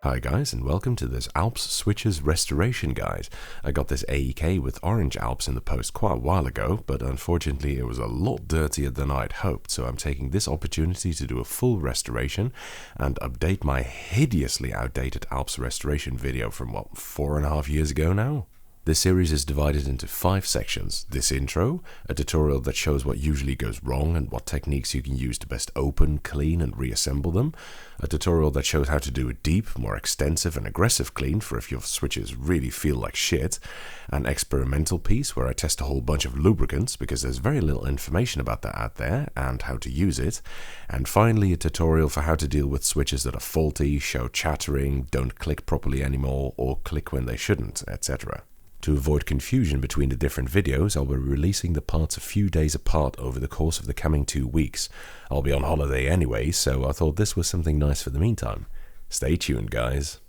Hi guys, and welcome to this Alps switches restoration guide. I got this AEK with orange Alps in the post quite a while ago, but unfortunately it was a lot dirtier than I'd hoped, so I'm taking this opportunity to do a full restoration and update my hideously outdated Alps restoration video from 4.5 years ago now? This series is divided into 5 sections. This intro, a tutorial that shows what usually goes wrong and what techniques you can use to best open, clean and reassemble them. A tutorial that shows how to do a deep, more extensive and aggressive clean for if your switches really feel like shit. An experimental piece where I test a whole bunch of lubricants because there's very little information about that out there and how to use it. And finally a tutorial for how to deal with switches that are faulty, show chattering, don't click properly anymore or click when they shouldn't, etc. To avoid confusion between the different videos, I'll be releasing the parts a few days apart over the course of the coming 2 weeks. I'll be on holiday anyway, so I thought this was something nice for the meantime. Stay tuned, guys.